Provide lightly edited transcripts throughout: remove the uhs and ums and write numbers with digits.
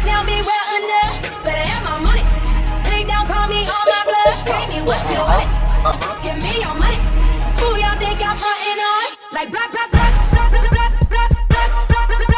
now be well under. Better have my money. Lay down, call me on my blood. Pay me what you want. Give me your money. Who y'all think y'all frontin' on? Like blah blah blah blah blah blah blah blah blah blah blah blah.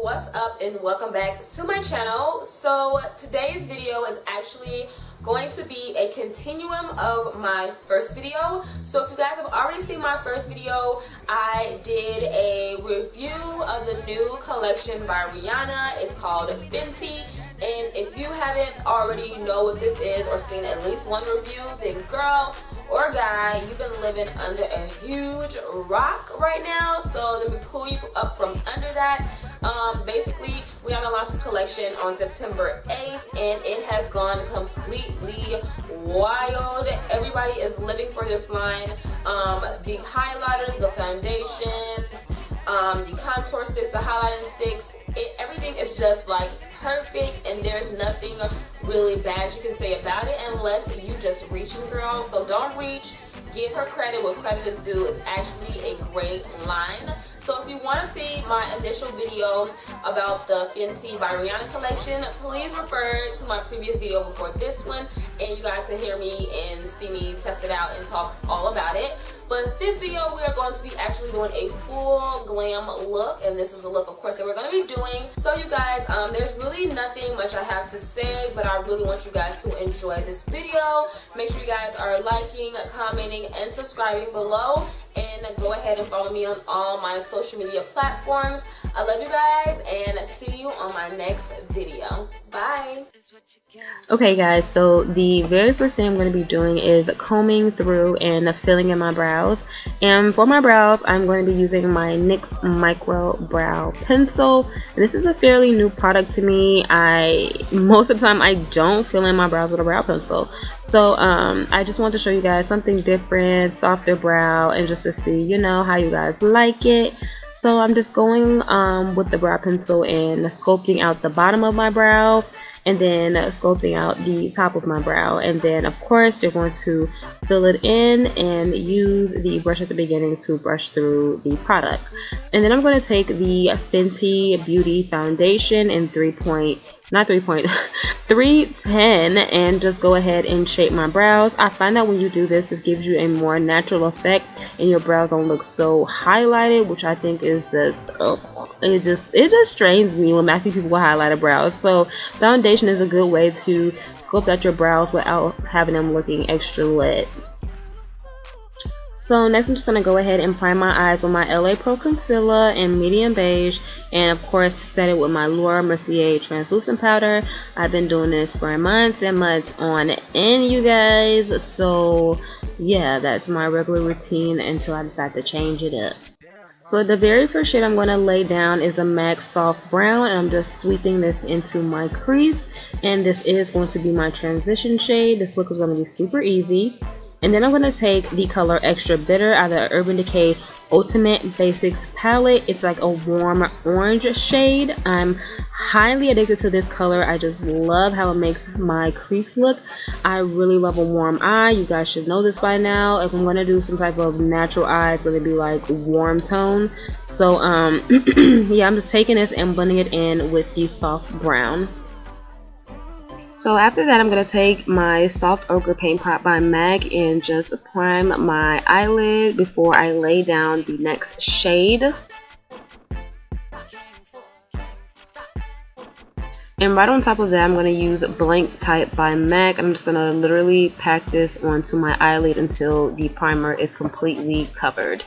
What's up and welcome back to my channel. So today's video is actually going to be a continuum of my first video. So if you guys have already seen my first video, I did a review of the new collection by Rihanna. It's called FENTY. And if you haven't already know what this is or seen at least one review, then girl or guy, you've been living under a huge rock right now. So let me pull you up from under that. Basically, Rihanna launched this collection on September 8th and it has gone completely wild. Everybody is living for this line. The highlighters, the foundations, the contour sticks, the highlighting sticks, everything is just like perfect, and there's nothing really bad you can say about it unless you just reaching, girl. So don't reach. Give her credit what credit is due. It's actually a great line. So if you want to see my initial video about the FENTY by Rihanna collection, please refer to my previous video before this one, and you guys can hear me and see me test it out and talk all about it. But this video, we are going to be actually doing a full glam look, and this is the look, of course, that we're going to be doing. So you guys, there's really nothing much I have to say, but I really want you guys to enjoy this video. Make sure you guys are liking, commenting, and subscribing below, and go ahead and follow me on all my social media platforms. I love you guys, and see you on my next video. Bye. Okay guys, so the very first thing I'm going to be doing is combing through and filling in my brows. And for my brows, I'm going to be using my NYX Micro Brow Pencil. And this is a fairly new product to me. Most of the time I don't fill in my brows with a brow pencil. So I just want to show you guys something different, softer brow, and just to see, you know, how you guys like it. So I'm just going with the brow pencil and sculpting out the bottom of my brow, and then sculpting out the top of my brow. And then of course you're going to fill it in and use the brush at the beginning to brush through the product. And then I'm going to take the Fenty Beauty Foundation in 310 and just go ahead and shape my brows. I find that when you do this, it gives you a more natural effect and your brows don't look so highlighted, which I think is just it just strains me when I see people with highlighted brows. So foundation is a good way to sculpt out your brows without having them looking extra lit. So next I'm just going to go ahead and prime my eyes with my LA Pro Concealer in medium beige, and of course set it with my MERCIER translucent powder. I've been doing this for months and months on end, you guys. So yeah, that's my regular routine until I decide to change it up. So the very first shade I'm going to lay down is the MAC Soft Brown, and I'm just sweeping this into my crease, and this is going to be my transition shade. This look is going to be super easy. And then I'm going to take the color Extra Bitter out of the Urban Decay Ultimate Basics palette. It's like a warm orange shade. I'm highly addicted to this color. I just love how it makes my crease look. I really love a warm eye. You guys should know this by now. If I'm going to do some type of natural eye, it's going to be like warm tone. So yeah, I'm just taking this and blending it in with the soft brown. So after that, I'm going to take my Soft Ochre Paint Pot by MAC and just prime my eyelid before I lay down the next shade. And right on top of that, I'm going to use Blank Type by MAC. I'm just going to literally pack this onto my eyelid until the primer is completely covered.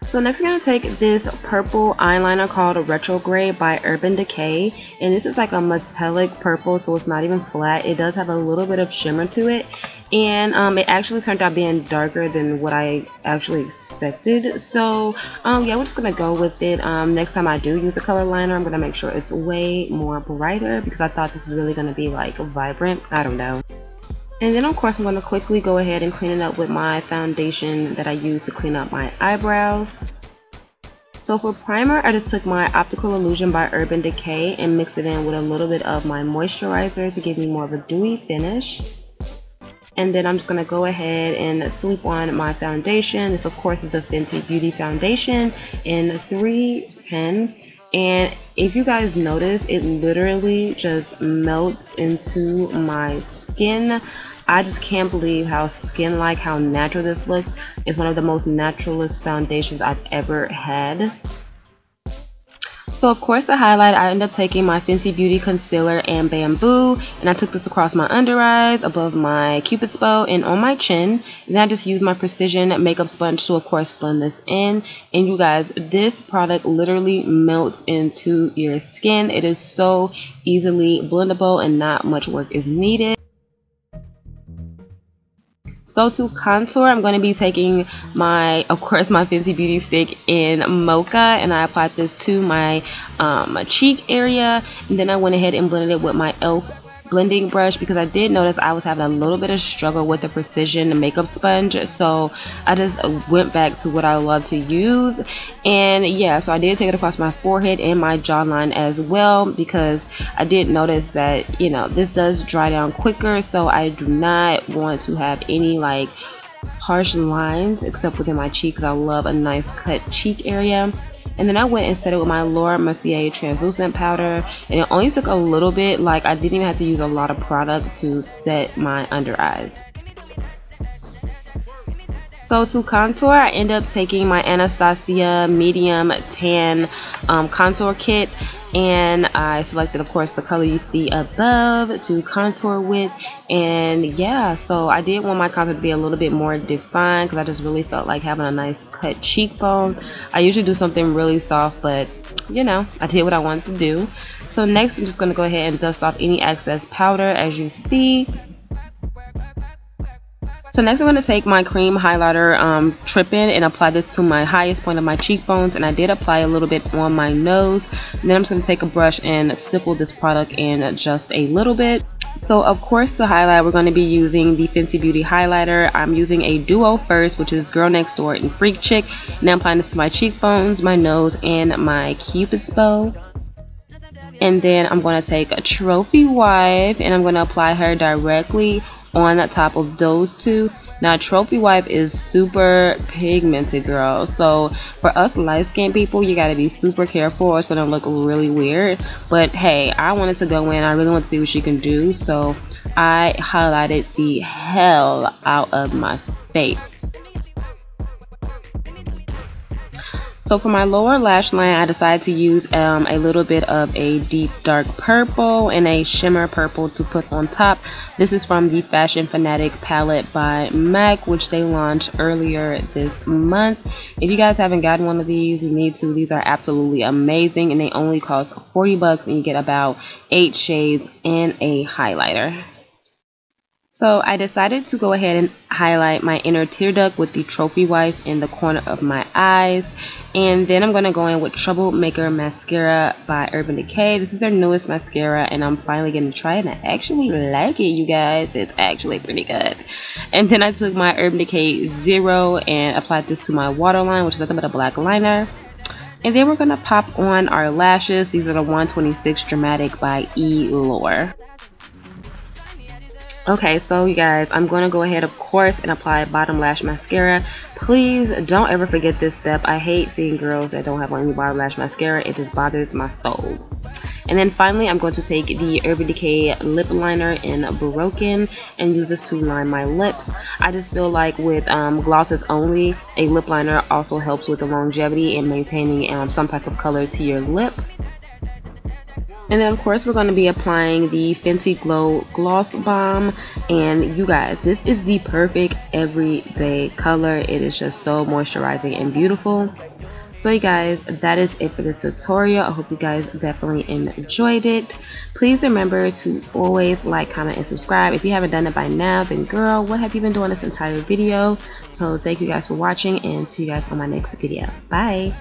So next I'm going to take this purple eyeliner called Retrograde by Urban Decay, and this is like a metallic purple, so it's not even flat. It does have a little bit of shimmer to it, and it actually turned out being darker than what I actually expected. So yeah, we're just going to go with it. Next time I do use the color liner, I'm going to make sure it's way more brighter because I thought this is really going to be like vibrant. I don't know. And then of course I'm going to quickly go ahead and clean it up with my foundation that I use to clean up my eyebrows. So for primer, I just took my Optical Illusion by Urban Decay and mixed it in with a little bit of my moisturizer to give me more of a dewy finish. And then I'm just going to go ahead and sweep on my foundation. This of course is the Fenty Beauty Foundation in 310. And if you guys notice, it literally just melts into my skin. I just can't believe how skin-like, how natural this looks. It's one of the most naturalist foundations I've ever had. So of course to highlight, I ended up taking my Fenty Beauty Concealer and Bamboo, and I took this across my under eyes, above my Cupid's bow, and on my chin. And then I just used my Precision makeup sponge to of course blend this in. And you guys, this product literally melts into your skin. It is so easily blendable and not much work is needed. So to contour, I'm going to be taking of course, my Fenty Beauty stick in Mocha, and I applied this to my cheek area, and then I went ahead and blended it with my e.l.f. blending brush because I did notice I was having a little bit of struggle with the Precision makeup sponge, so I just went back to what I love to use. And yeah, so I did take it across my forehead and my jawline as well, because I did notice that, you know, this does dry down quicker, so I do not want to have any like harsh lines except within my cheek because I love a nice cut cheek area. And then I went and set it with my MERCIER translucent powder, and it only took a little bit. Like, I didn't even have to use a lot of product to set my under eyes. So to contour, I ended up taking my Anastasia medium tan contour kit, and I selected of course the color you see above to contour with. And yeah, so I did want my contour to be a little bit more defined because I just really felt like having a nice cut cheekbone. I usually do something really soft, but you know, I did what I wanted to do. So next I'm just going to go ahead and dust off any excess powder, as you see. So next I'm going to take my cream highlighter TRIPPIN and apply this to my highest point of my cheekbones, and I did apply a little bit on my nose. And then I'm just going to take a brush and stipple this product in just a little bit. So of course to highlight, we're going to be using the Fenty Beauty highlighter. I'm using a duo first, which is Girl Next Door and Freak Chick. And I'm applying this to my cheekbones, my nose, and my Cupid's bow. And then I'm going to take a Trophy Wife and I'm going to apply her directly on the top of those two. Now Trophy Wife is super pigmented, girl, so for us light skinned people you gotta be super careful or it's gonna look really weird. But hey, I wanted to go in, I really want to see what she can do, so I highlighted the hell out of my face. So for my lower lash line, I decided to use a little bit of a deep dark purple and a shimmer purple to put on top. This is from the Fashion Fanatic palette by MAC, which they launched earlier this month. If you guys haven't gotten one of these, you need to. These are absolutely amazing, and they only cost 40 bucks, and you get about 8 shades and a highlighter. So I decided to go ahead and highlight my inner tear duct with the Trophy Wife in the corner of my eyes. And then I'm going to go in with Troublemaker Mascara by Urban Decay. This is their newest mascara, and I'm finally going to try it, and I actually like it, you guys. It's actually pretty good. And then I took my Urban Decay Zero and applied this to my waterline, which is nothing but a black liner. And then we're going to pop on our lashes. These are the 126 Dramatic by EYLURE. Okay, so you guys, I'm going to go ahead, of course, and apply bottom lash mascara. Please don't ever forget this step. I hate seeing girls that don't have any bottom lash mascara. It just bothers my soul. And then finally, I'm going to take the Urban Decay lip liner in Broken and use this to line my lips. I just feel like with glosses only, a lip liner also helps with the longevity and maintaining some type of color to your lip. And then of course we're going to be applying the Fenty Glow Gloss Bomb, and you guys, this is the perfect everyday color. It is just so moisturizing and beautiful. So you guys, that is it for this tutorial. I hope you guys definitely enjoyed it. Please remember to always like, comment, and subscribe. If you haven't done it by now, then girl, what have you been doing this entire video? So thank you guys for watching, and see you guys on my next video. Bye.